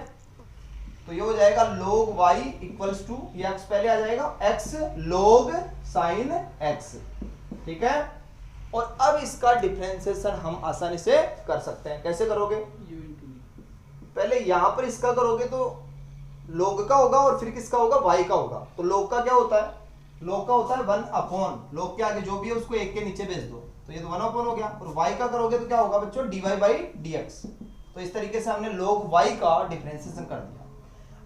तो ये हो जाएगा log y इक्वल्स टू, ये x पहले आ जाएगा, x log sin x। ठीक है। और अब इसका डिफरेंशिएशन हम आसानी से कर सकते हैं। कैसे करोगे? पहले यहां पर इसका करोगे तो log का होगा, और फिर किसका होगा? y का होगा। तो log का क्या होता है? log का होता है 1 अपॉन, log के आगे जो भी है उसको एक के नीचे भेज दो, तो ये तो 1 अपॉन हो गया। और y का करोगे तो क्या होगा बच्चों? dy by dx। तो इस तरीके से हमने log y का डिफरेंशिएशन कर दिया।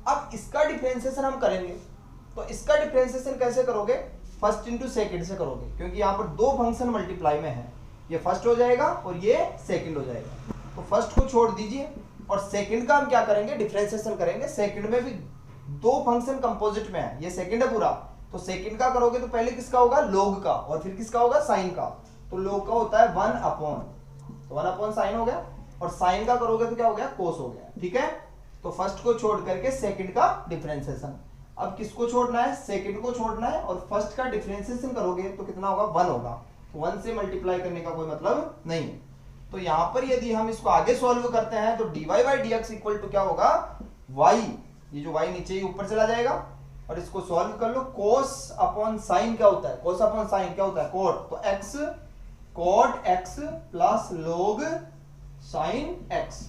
अब इसका डिफरेंशिएशन हम करेंगे, तो इसका डिफरेंशिएशन कैसे करोगे? फर्स्ट इंटू सेकंड से करोगे, क्योंकि यहाँ पर दो फंक्शन मल्टीप्लाई में है। ये फर्स्ट हो जाएगा और ये सेकंड हो जाएगा। तो फर्स्ट को छोड़ दीजिए, और सेकंड का हम क्या करेंगे? डिफरेंशिएशन करेंगे। सेकंड में भी दो फंक्शन कंपोजिट में है, ये सेकंड है पूरा, तो सेकंड का करोगे तो पहले किसका होगा? log का, और फिर किसका होगा? साइन का। तो log का होता है 1 अपॉन, तो 1 अपॉन साइन हो गया, और साइन का करोगे तो क्या हो गया? कोस हो गया। ठीक है। तो फर्स्ट को छोड़ करके सेकंड का डिफरेंशिएशन। अब किसको छोड़ना है? सेकंड को छोड़ना है, और फर्स्ट का डिफरेंशिएशन करोगे तो कितना होगा? 1 होगा। तो 1 से मल्टीप्लाई करने का कोई मतलब नहीं। तो यहां पर यदि हम इसको आगे सॉल्व करते हैं तो dy by dx equal to क्या होगा? y, ये जो y नीचे ही ऊपर चला जाएगा, और इसको सॉल्व कर लो। कोस अपॉन साइन क्या होता है, कोस अपॉन साइन क्या होता है, कोट। तो x cot x plus log sine x,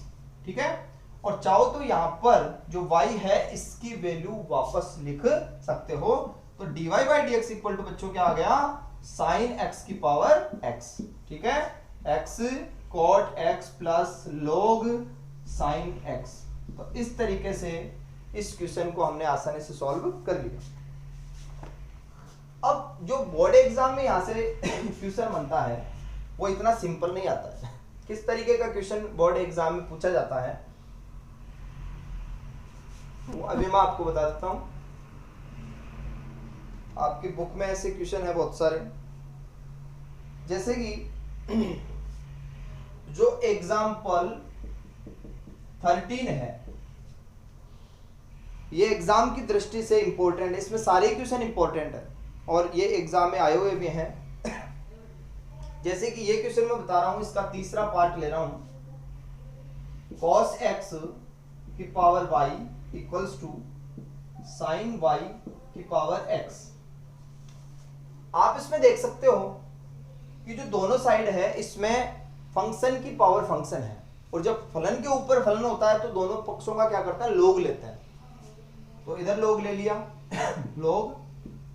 ठीक है। और चाहो तो यहां पर जो y है इसकी वैल्यू वापस लिख सकते हो। तो dy by d x equal to बच्चों क्या आ गया, साइन x की पावर x, ठीक है। x cot x plus log sine x। तो इस तरीके से इस क्वेश्चन को हमने आसानी से सॉल्व कर लिया। अब जो बोर्ड एग्जाम में यहां से क्वेश्चन बनता है वो इतना सिंपल नहीं आता है। किस तरीके का क्वेश्चन बोर्ड एग्जाम में पूछा जाता है वो अभी मैं आपको बता देता हूं। आपकी बुक में ऐसे क्वेश्चन है बहुत सारे, जैसे कि जो एग्जाम्पल 13 है, ये एग्जाम की दृष्टि से इंपॉर्टेंट है, इसमें सारे क्वेश्चन इंपॉर्टेंट है और ये एग्जाम में आए हुए भी हैं। जैसे कि ये क्वेश्चन मैं बता रहा हूं, इसका तीसरा पार्ट ले रहा हूं, cos x की power y equals to sine y की पावर x। आप इसमें देख सकते हो कि जो दोनों साइड है इसमें फंक्शन की पावर फंक्शन है, और जब फलन के ऊपर फलन होता है तो दोनों पक्षों का क्या करता है, लोग लेते हैं। तो इधर लोग ले लिया लोग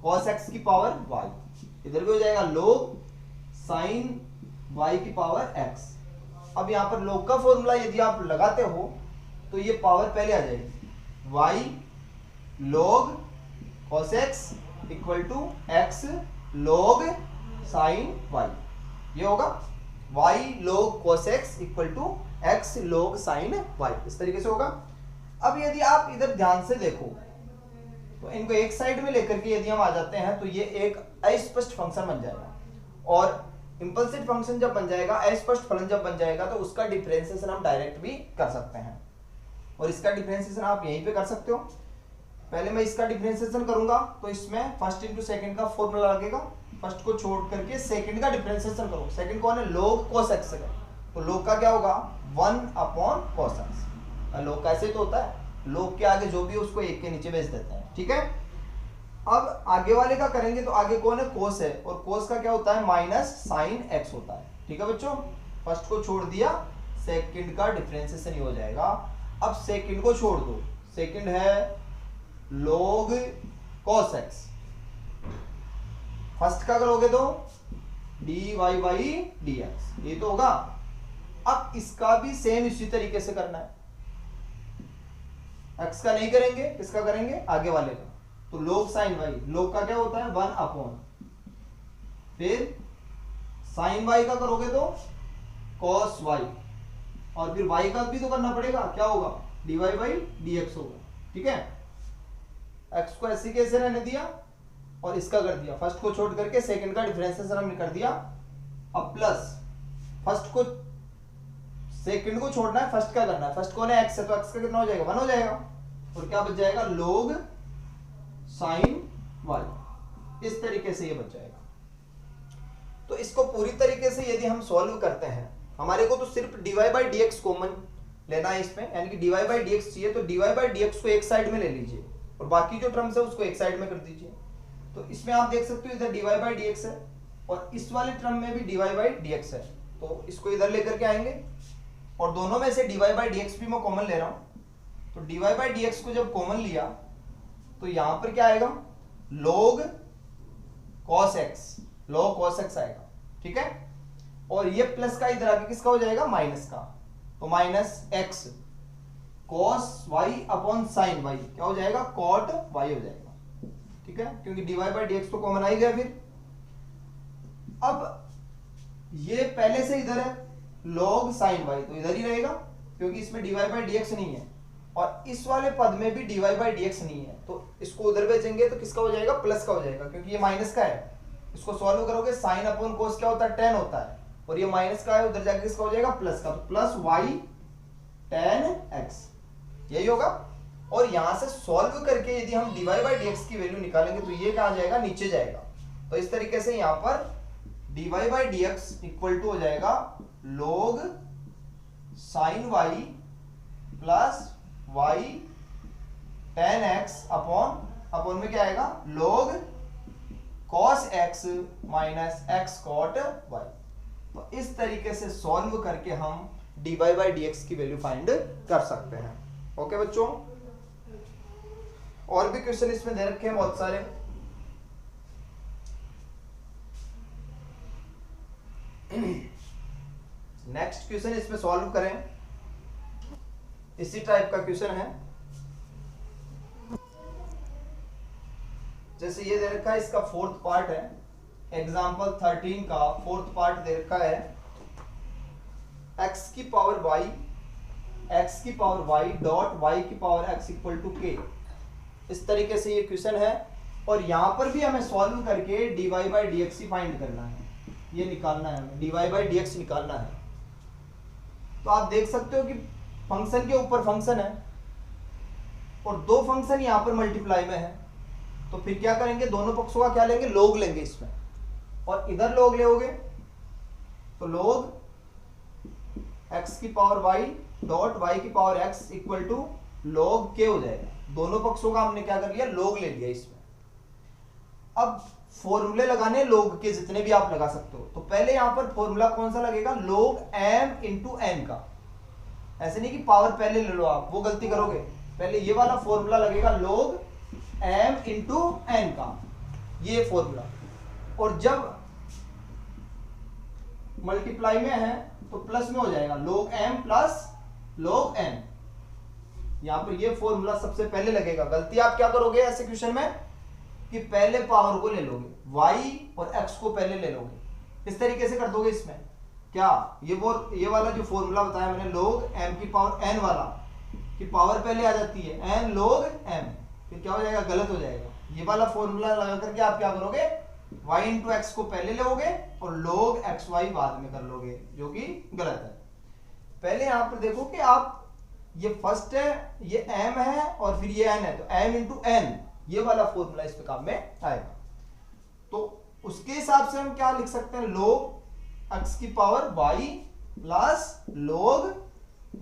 cos x की पावर y, इधर भी हो जाएगा लोग साइन y की पावर x। अब यहां पर लोग का फॉर्मूला यदि आप लगाते हो तो ये पावर पहले आ जाएगी, y log cos x equal to x log sine y। ये होगा y log cos x equal to x log sine y, इस तरीके से होगा। अब यदि आप इधर ध्यान से देखो तो इनको एक साइड में लेकर के यदि हम आ जाते हैं तो ये एक अस्पष्ट फंक्शन बन जाएगा, और इंपल्सिव फंक्शन जब बन जाएगा, अस्पष्ट फलन जब बन जाएगा तो उसका डिफरेंशिएशन हम डायरेक्ट भी कर सकते हैं, और इसका डिफरेंशिएशन आप यहीं पे कर सकते हो। पहले मैं इसका डिफरेंशिएशन करूंगा तो इसमें फर्स्ट इंटू सेकंड का फॉर्मूला लगेगा, फर्स्ट को छोड़ करके सेकंड का डिफरेंशिएशन करो। सेकंड कौन है, लोग cos x का, तो लोग का क्या होगा 1 अपॉन cos x। लोग कैसे तो होता है, लोग के आगे जो भी है उसको एक के नीचे भेज देते हैं, ठीक है। अब आगे वाले का करेंगे तो आगे कौन है, कोस है, और कोस का क्या होता है माइनस साइन x होता है, ठीक है बच्चों। फर्स्ट को छोड़ दिया, सेकंड का डिफरेंशिएशन ही हो जाएगा। अब सेकंड को छोड़ दो, सेकंड है log cos x, फर्स्ट का करोगे तो dy बाई dx, ये तो होगा। अब इसका भी सेम इसी तरीके से करना है, x का नहीं करेंगे, किसका करेंगे, आगे वाले का। तो log साइन y, log का क्या होता है 1 अपॉन, फिर साइन y का करोगे तो cos y, और फिर y का भी तो करना पड़ेगा, क्या होगा dy बाई dx होगा, ठीक है। x को ऐसे कैसे रहने दिया और इसका कर दिया, फर्स्ट को छोड़ करके सेकंड का डिफरेंशिएशन हमने कर दिया। अब प्लस फर्स्ट को, सेकंड को छोड़ना है, फर्स्ट का करना है, फर्स्ट कौन है x है, तो x का कितना हो जाएगा 1 हो जाएगा, और क्या बच जाएगा log साइन y, इस तरीके से ये बच जाएगा। तो इसको पूरी तरीके से यदि हम सॉल्व करते हैं, हमारे को तो सिर्फ dy बाई dx कॉमन लेना है इसमें, यानी कि dy बाई dx चाहिए, तो dy बाई dx को एक साइड में ले लीजिए और बाकी जो टर्म्स है उसको एक साइड में कर दीजिए। तो इसमें आप देख सकते हो इधर dy बाई dx है और इस वाले टर्म में भी dy बाई dx है, तो इसको इधर लेकर के आएंगे और दोनों में से dy बाई dx भी मैं कॉमन ले रहा हूं। तो dy बाई dx को जब कॉमन लिया तो यहां पर क्या आएगा log cos x आएगा, ठीक है। और ये प्लस का इधर आके किसका हो जाएगा माइनस का, तो minus x cos y upon sine y क्या हो जाएगा cot y हो जाएगा, ठीक है, क्योंकि dy बाई dx तो कॉमन आ ही गया। फिर अब ये पहले से इधर है log साइन y, तो इधर ही रहेगा क्योंकि इसमें dy बाई dx नहीं है, और इस वाले पद में भी dy बाई dx नहीं है, तो इसको उधर भेजेंगे तो किसका हो जाएगा प्लस का हो जाएगा, क्योंकि ये माइनस का है। इसको सॉल्व करोगे साइन अपॉन कोस क्या होता है tan होता है, और ये माइनस का है, उधर जाके किसका हो जाएगा प्लस का, तो प्लस y tan x, यही होगा। और यहां से सॉल्व करके यदि हम dy बाई dx की वैल्यू निकालेंगे तो ये कहां जाएगा नीचे जाएगा। तो इस तरीके से यहां पर dy by dx equal to हो जाएगा log sine y plus y tan x upon upon में क्या आएगा log cos x minus x cot y। तो इस तरीके से सॉल्व करके हम dy बाई dx की वैल्यू फाइंड कर सकते हैं। ओके बच्चों, और भी क्वेश्चन इसमें दे रखे हैं बहुत सारे। नेक्स्ट क्वेश्चन इसमें सॉल्व करें, इसी टाइप का क्वेश्चन है। जैसे ये दे रखा है, इसका फोर्थ पार्ट है, एग्जाम्पल 13 का फोर्थ पार्ट दे रखा है x की पावर y डॉट y की power x equal to k। इस तरीके से ये क्वेश्चन है, और यहां पर भी हमें सॉल्व करके dy by dx he find करना है, ये निकालना है हमें, dy बाई dx निकालना है। तो आप देख सकते हो कि फंक्शन के ऊपर फंक्शन है और दो फंक्शन यहां पर मल्टीप्लाई में है, तो फिर क्या करेंगे, दोनों पक्षों का क्या लेंगे, log लेंगे इसमें, और इधर log लोगे तो log x की पावर y डॉट y की power x equal to log k हो जाएगा। दोनों पक्षों का हमने क्या कर लिया, log ले लिया इसमें। अब फॉर्मूले लगाने log के जितने भी आप लगा सकते हो, तो पहले यहां पर फॉर्मूला कौन सा लगेगा, log m इंटू n का। ऐसे नहीं कि पावर पहले ले लो आप, वो गलती करोगे। पहले ये वाला फॉर्मूला लगेगा log m इंटू n का, ये फॉर्मूला। और जब मल्टीप्लाई में है तो प्लस में हो जाएगा, log m plus log n। यहां पर ये फॉर्मूला सबसे पहले लगेगा। गलती आप क्या करोगे ऐसे क्वेश्चन में कि पहले पावर को ले लोगे, y और x को पहले ले लोगे, इस तरीके से कर दोगे इसमें। क्या ये वाला जो फॉर्मूला बताया मैंने, log m की पावर n वाला की पावर पहले आ जाती है n log m, फिर क्या हो जाएगा, गलत हो जाएगा। ये वाला फॉर्मूला लगा करके आप क्या करोगे, y इंटू एक्स को पहले लोगे और log xy बाद में कर लोगे, जो कि गलत है। पहले यहां पर देखो कि आप ये फर्स्ट है, ये m है और फिर ये n है, तो m इंटू n, ये वाला फॉर्मूला इस पे काम में आएगा। तो उसके हिसाब से हम क्या लिख सकते हैं, log x की power y plus log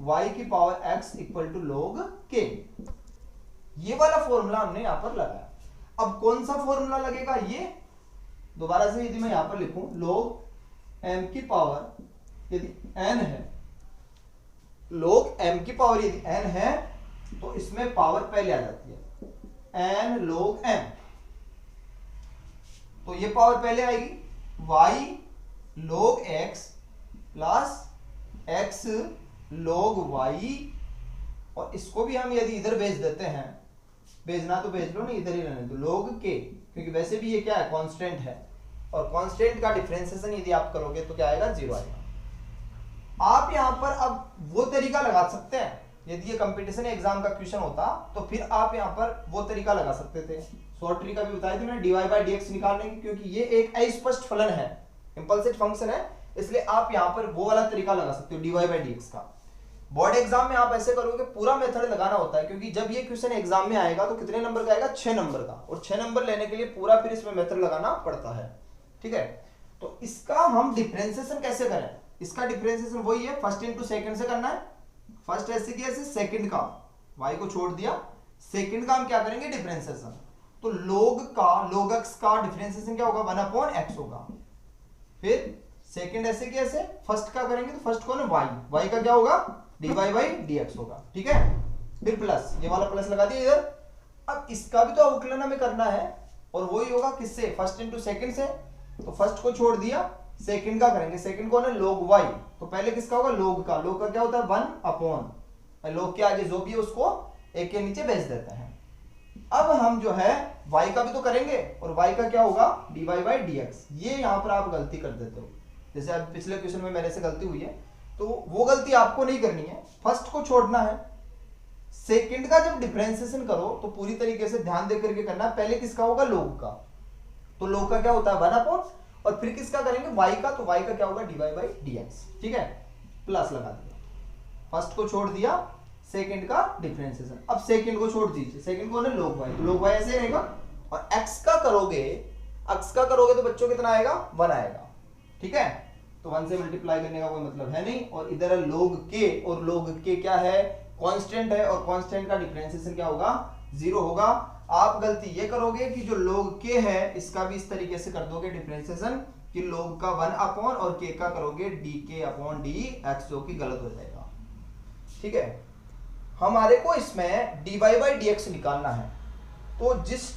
y की power x equal to log k। ये वाला फॉर्मूला हमने यहां पर लगाया। अब कौन सा फॉर्मूला लगेगा, ये दोबारा से यदि मैं यहां पर लिखूं, log m की पावर यदि n है, log m की पावर यदि n है तो इसमें पावर पहले आ जाती है, n log m। तो ये पावर पहले आएगी, y log x plus x log y, और इसको भी हम यदि इधर भेज देते हैं, भेजना तो भेज लो, नहीं इधर ही रहने दो, log k, क्योंकि वैसे भी ये क्या है, कांस्टेंट है, और कांस्टेंट का डिफरेंशिएशन यदि आप करोगे तो क्या आएगा, 0 आएगा। आप यहां पर अब वो तरीका लगा सकते हैं, यदि ये कंपटीशन एग्जाम का क्वेश्चन होता तो फिर आप यहां पर वो तरीका लगा सकते थे। शॉर्ट तरीका भी बताया था मैंने dy बाई dx निकालने की, क्योंकि ये एक अस्पष्ट फलन है, इंपल्सिव फंक्शन है, इसलिए आप यहां पर वो वाला तरीका लगा सकते हो dy बाई dx का। बोर्ड एग्जाम में आप ऐसे करोगे, पूरा मेथड लगाना होता है, क्योंकि जब ये क्वेश्चन एग्जाम में आएगा तो कितने नंबर का आएगा, 6 नंबर का, और 6 नंबर लेने के लिए पूरा फिर इसमें मेथड लगाना पड़ता है। ठीक है, तो इसका हम डिफरेंशिएशन कैसे करें, इसका डिफरेंशिएशन वही है, फर्स्ट इंटू सेकंड से करना है। फर्स्ट ऐसे किया, ऐसे सेकंड का y को छोड़ दिया, सेकंड का हम क्या करेंगे, डिफरेंशिएशन। तो log x का डिफरेंशिएशन क्या होगा, 1 अपॉन x होगा। फिर सेकंड ऐसे किया, ऐसे फर्स्ट का करेंगे तो फर्स्ट कौन है, y का क्या होगा, dy बाई dx होगा। ठीक है, फिर प्लस, ये वाला प्लस लगा दिया इधर। अब इसका भी तो अवकलन हमें करना है, और वही होगा किससे, फर्स्ट इंटू सेकंड से। तो फर्स्ट को छोड़ दिया, सेकंड का करेंगे, सेकंड कौन है, log y, तो पहले किसका होगा, log का। log का क्या होता है, 1 अपॉन, log के आगे जो भी है उसको एक के नीचे भेज देते हैं। अब हम जो है y का भी तो करेंगे, और y का क्या होगा, dy बाई dx। ये यहां पर आप गलती कर देते हो, जैसे अब पिछले क्वेश्चन में मेरे से गलती हुई है, तो वो गलती आपको नहीं करनी है, फर्स्ट को छोड़ना है। सेकंड का जब डिफरेंशिएशन करो तो पूरी तरीके से ध्यान देकर के करना, पहले किसका होगा, log का। तो log का क्या होता है, 1 अपॉन, और फिर किसका करेंगे, y का, तो y का क्या होगा, dy बाई dx। ठीक है, प्लस लगा दिया, फर्स्ट को छोड़ दिया, सेकंड का डिफरेंशिएशन। अब सेकंड को छोड़ दीजिए, सेकंड कौन है, log y, तो log y ऐसे रहेगा। और x का करोगे तो बच्चों कितना आएगा, 1 आएगा। ठीक है, तो 1 से मल्टीप्लाई करने का कोई मतलब है नहीं। और इधर है log k, और log k क्या है, कांस्टेंट है, और कांस्टेंट का डिफरेंशिएशन क्या होगा, 0 होगा। आप गलती ये करोगे कि जो log k है इसका भी इस तरीके से कर दोगे डिफरेंशिएशन कि log का 1 अपॉन और k का करोगे dk अपॉन dx, जो कि गलत हो जाएगा। ठीक है, हमारे को इसमें dy बाई dx निकालना है, तो जिस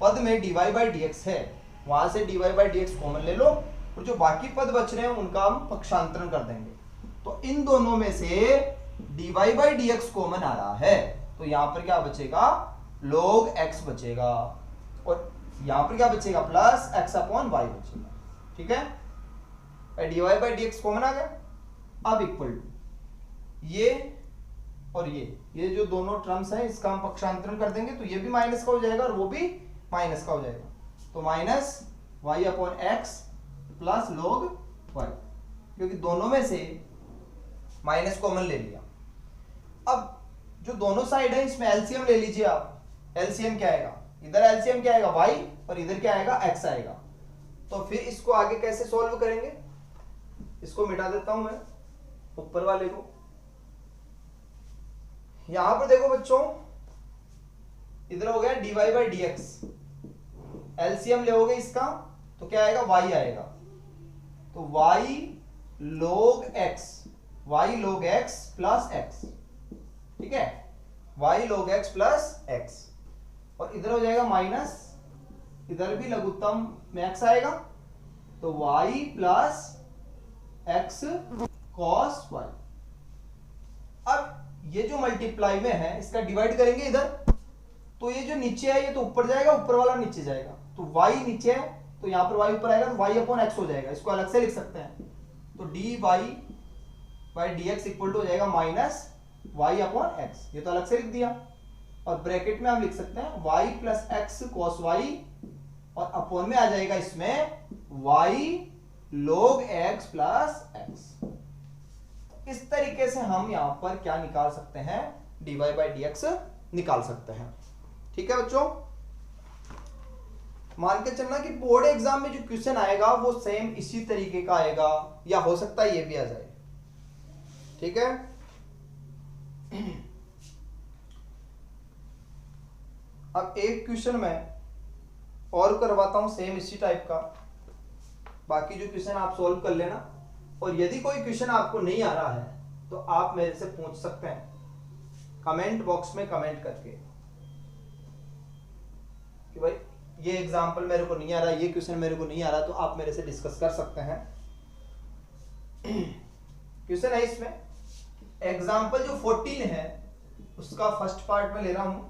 पद में dy बाई dx है वहां से dy बाई dx कॉमन ले लो और जो बाकी पद बच रहे हैं उनका हम पक्षांतरण कर देंगे। तो इन दोनों में से dy बाई dx कॉमन आ रहा है, तो यहां पर क्या बचेगा, log x बचेगा और यहां पर क्या बचेगा, प्लस x अपॉन y बचेगा। ठीक है, dy बाई dx कॉमन आ गया। अब इक्वल टू ये और ये जो दोनों टर्म्स हैं इसका हम पक्षांतरण कर देंगे, तो ये भी माइनस का हो जाएगा और वो भी माइनस का हो जाएगा। तो minus y upon x plus log y, क्योंकि दोनों में से माइनस कॉमन ले लिया। अब जो दोनों साइड है इसमें एलसीएम ले लीजिए आप। एलसीएम क्या आएगा, इधर एलसीएम क्या आएगा y और इधर क्या आएगा x आएगा। तो फिर इसको आगे कैसे सॉल्व करेंगे, इसको मिटा देता हूं मैं ऊपर वाले को। यहां पर देखो बच्चों, इधर हो गया dy बाई dx, एलसीएम लेोगे इसका तो क्या आएगा, y आएगा। तो y log x plus x, ठीक है, y log x plus x, और इधर हो जाएगा माइनस, इधर भी लघुत्तम में x आएगा, तो y plus x cos y। अब ये जो मल्टीप्लाई में है इसका डिवाइड करेंगे इधर, तो ये जो नीचे है ये तो ऊपर जाएगा, ऊपर वाला नीचे जाएगा, तो y नीचे है तो यहां पर y ऊपर आएगा, तो y अपॉन x हो जाएगा। इसको अलग से लिख सकते हैं, तो dy by dx equal to हो जाएगा माइनस y अपॉन x, ये तो अलग से लिख दिया। और ब्रैकेट में हम लिख सकते हैं y plus x cos y, और अपॉन में आ जाएगा इसमें y log x plus x। इस तरीके से हम यहां पर क्या निकाल सकते हैं, dy बाई dx निकाल सकते हैं। ठीक है बच्चों, मान के चलना कि बोर्ड एग्जाम में जो क्वेश्चन आएगा वो सेम इसी तरीके का आएगा, या हो सकता है ये भी आ जाए। ठीक है, अब एक क्वेश्चन मैं और करवाता हूं सेम इसी टाइप का, बाकी जो क्वेश्चन आप सॉल्व कर लेना, और यदि कोई क्वेश्चन आपको नहीं आ रहा है तो आप मेरे से पूछ सकते हैं कमेंट बॉक्स में कमेंट करके कि भाई ये एग्जाम्पल मेरे को नहीं आ रहा, ये क्वेश्चन मेरे को नहीं आ रहा, तो आप मेरे से डिस्कस कर सकते हैं। क्वेश्चन है इसमें, एग्जाम्पल जो 14 है उसका फर्स्ट पार्ट में ले रहा हूं,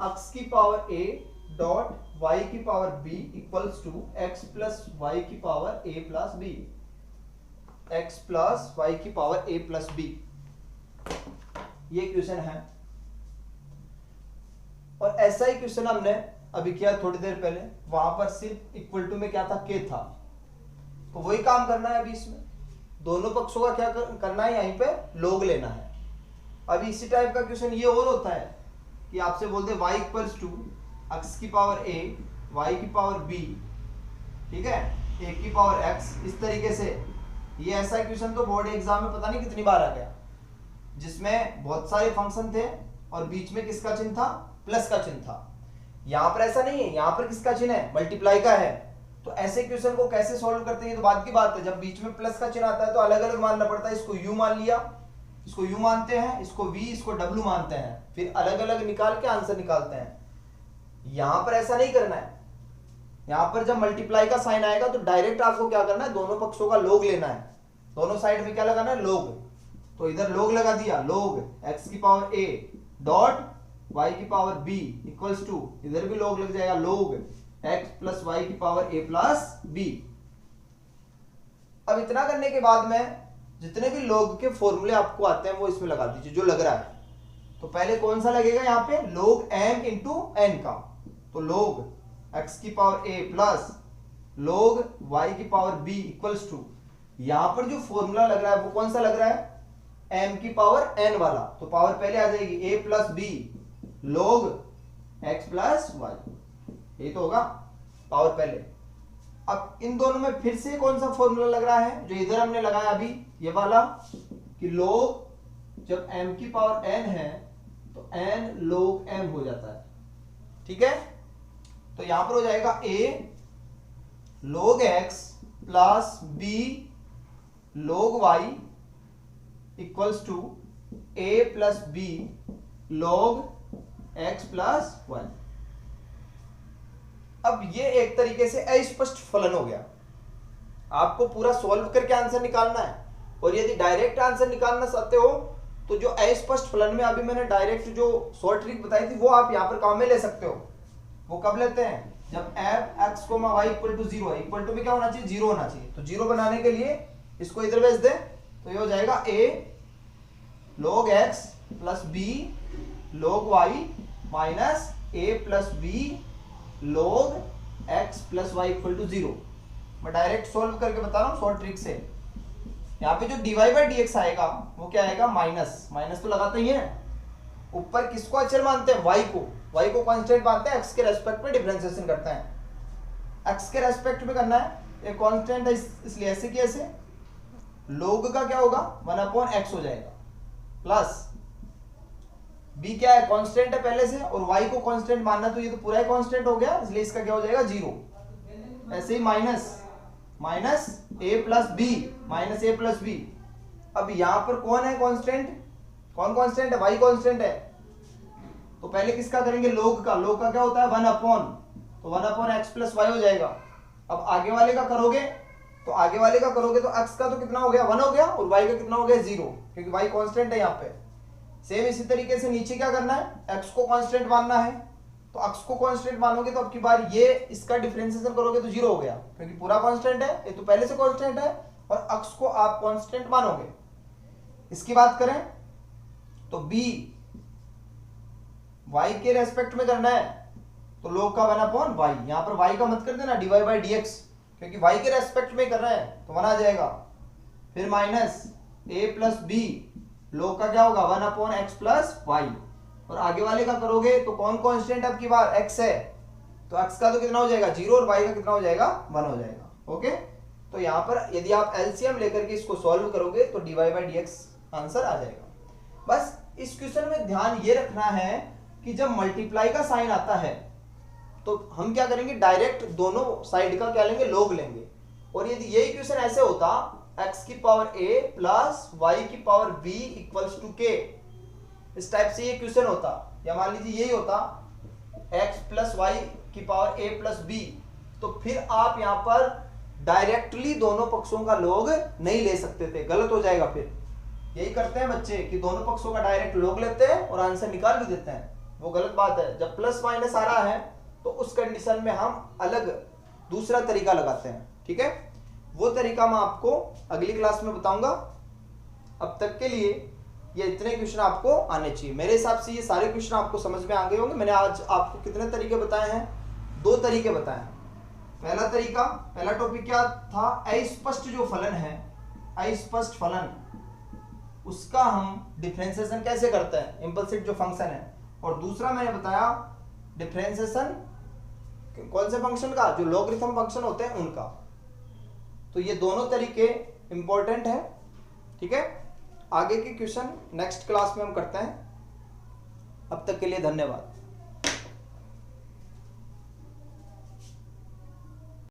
x की पावर a डॉट y की power b equals to x plus y की power a plus b, x plus y की पावर a प्लस b, ये क्वेश्चन है। और ऐसा ही क्वेश्चन हमने अभी किया थोड़ी देर पहले, वहां पर सिर्फ इक्वल टू में क्या था, k था, तो वही काम करना है अभी इसमें। दोनों पक्षों का क्या करना है, यहीं पे log लेना है। अभी इसी टाइप का क्वेश्चन ये और होता है कि आपसे बोलते y इक्वल्स टू x की पावर a y की पावर b, ठीक है, a की पावर x, इस तरीके से। ये ऐसा क्वेश्चन तो बोर्ड एग्जाम में पता नहीं कितनी बार आ गया, जिसमें बहुत सारे फंक्शन थे और बीच में किसका चिन्ह था, प्लस का चिन्ह था। यहां पर ऐसा नहीं है, यहां पर किसका चिन्ह है, मल्टीप्लाई का है। तो ऐसे क्वेश्चन को कैसे सॉल्व करते हैं तो बात की बात है। जब बीच में प्लस का चिन्ह आता है तो अलग अलग मानना पड़ता है, इसको u मान लिया, इसको u मानते हैं, इसको v, इसको w मानते हैं, फिर अलग अलग निकाल के आंसर निकालते हैं। यहां पर ऐसा नहीं करना है, यहां पर जब मल्टीप्लाई का साइन आएगा तो डायरेक्ट आपको क्या करना है, दोनों पक्षों का log लेना है, दोनों साइड में क्या लगाना है, log। तो इधर log लगा दिया, log x की पावर a डॉट y की पावर b इक्वल्स टू, इधर भी log लग जाएगा, log x प्लस y की पावर a प्लस b। अब इतना करने के बाद में जितने भी log के फॉर्मूले आपको आते हैं वो इसमें लगा दीजिए जो लग रहा है। तो पहले कौन सा लगेगा, यहाँ पे log m इंटू n का, तो log x की power a plus log y की पावर b इक्वल्स टू, यहां पर जो फॉर्मूला लग रहा है वो कौन सा लग रहा है, m की पावर n वाला, तो पावर पहले आ जाएगी a plus b log x plus y, ये तो होगा पावर पहले। अब इन दोनों में फिर से कौन सा फॉर्मूला लग रहा है, जो इधर हमने लगाया अभी ये वाला, कि log जब m की पावर n है तो n log m हो जाता है, ठीक है। तो यहां पर हो जाएगा a log x plus b log y equals to a plus b log x plus 1। अब ये एक तरीके से अस्पष्ट फलन हो गया। आपको पूरा सॉल्व करके आंसर निकालना है, और यदि डायरेक्ट आंसर निकालना चाहते हो तो जो अस्पष्ट फलन में अभी मैंने डायरेक्ट जो शॉर्ट ट्रिक बताई थी वो आप यहाँ पर काम में ले सकते हो। वो कब लेते हैं? जब f x, y equal to 0 है। इक्वल टू में क्या होना चाहिए? 0 होना चाहिए। तो 0 बनाने के लिए इसको इधर भेज दे, तो ये हो जाएगा a log x plus b log y minus a plus b log x plus y equal to 0। मैं डायरेक्ट सॉल्व करके बता रहा हूँ शॉर्ट ट्रिक से। यहाँ पे जो dy बाई dx आएगा वो क्या आएगा? माइनस। माइनस तो लगाते ही है। ऊपर किसको अचर मानते हैं? y को। y को कांस्टेंट मानते हैं, x के रेस्पेक्ट में डिफरेंशिएशन करते हैं। x के रेस्पेक्ट में करना है, ये कांस्टेंट है इसलिए ऐसे की ऐसे। log का क्या होगा? 1/x हो जाएगा, प्लस b क्या है? कांस्टेंट है पहले से, और y को कांस्टेंट मानना, तो ये तो पूरा ही कांस्टेंट हो गया, इसलिए इसका क्या हो जाएगा? 0। ऐसे ही minus a plus b minus a plus b. अब यहां पर कौन है कांस्टेंट? कौन कांस्टेंट है? y कांस्टेंट है। तो पहले किसका करेंगे? log का। log का क्या होता है? 1/, तो 1/x प्लस y हो जाएगा। अब आगे वाले का करोगे तो x का तो कितना हो गया? 1 हो गया, और y का कितना हो गया? 0, क्योंकि y कांस्टेंट है यहाँ पे। सेम इसी तरीके से नीचे क्या करना है? x को कांस्टेंट मानना है, तो x को कांस्टेंट मानोगे तो अब की बार ये इसका डिफरेंशिएशन करोगे तो 0 हो गया, क्योंकि पूरा कांस्टेंट है, ये तो पहले से कांस्टेंट है, और x को आप कांस्टेंट मानोगे। इसकी बात करें तो b y के रेस्पेक्ट में करना है, तो log का 1/y। यहां पर y का मत कर देना dy बाई dx, क्योंकि y के रेस्पेक्ट में कर रहे हैं, तो 1 आ जाएगा। फिर minus a plus b, log का क्या होगा? 1/x plus y। और आगे वाले का करोगे तो कौन कांस्टेंट अब की बार? x है, तो x का तो कितना हो जाएगा? 0, और y का कितना हो जाएगा? 1 हो जाएगा। ओके, तो यहाँ पर यदि आप एलसीएम लेकर के इसको सॉल्व करोगे तो dy बाई dx आंसर आ जाएगा। बस इस क्वेश्चन में ध्यान ये रखना है कि जब मल्टीप्लाई का साइन आता है तो हम क्या करेंगे? डायरेक्ट दोनों साइड का क्या लेंगे? log लेंगे। और यदि ये इक्वेशन ऐसे होता x की पावर a प्लस y की power b equals to k, इस टाइप से ये क्वेश्चन होता, या मान लीजिए यही होता x प्लस y की पावर a प्लस b, तो फिर आप यहाँ पर डायरेक्टली दोनों पक्षों का log नहीं ले सकते थे, गलत हो जाएगा। फिर यही करते हैं बच्चे कि दोनों पक्षों का डायरेक्ट log लेते हैं और आंसर निकाल भी देते हैं, वो गलत बात है। जब प्लस माइनस आ रहा है तो उस कंडीशन में हम अलग दूसरा तरीका लगाते हैं, ठीक है। वो तरीका मैं आपको अगली क्लास में बताऊंगा। अब तक के लिए ये इतने क्वेश्चन आपको आने चाहिए। मेरे हिसाब से ये सारे क्वेश्चन आपको समझ में आ गए होंगे। मैंने आज आपको कितने तरीके बताए हैं? 2 तरीके बताए हैं। पहला टॉपिक क्या था? अस्पष्ट जो फलन है, अस्पष्ट फलन, उसका हम डिफरेंशिएशन कैसे करते हैं, इम्पल्सिव जो फंक्शन है। और दूसरा मैंने बताया डिफरेंशिएशन कौन से फंक्शन का? जो लॉगरिथम फंक्शन होते हैं उनका। तो ये दोनों तरीके इंपॉर्टेंट है, ठीक है। आगे के क्वेश्चन नेक्स्ट क्लास में हम करते हैं। अब तक के लिए धन्यवाद।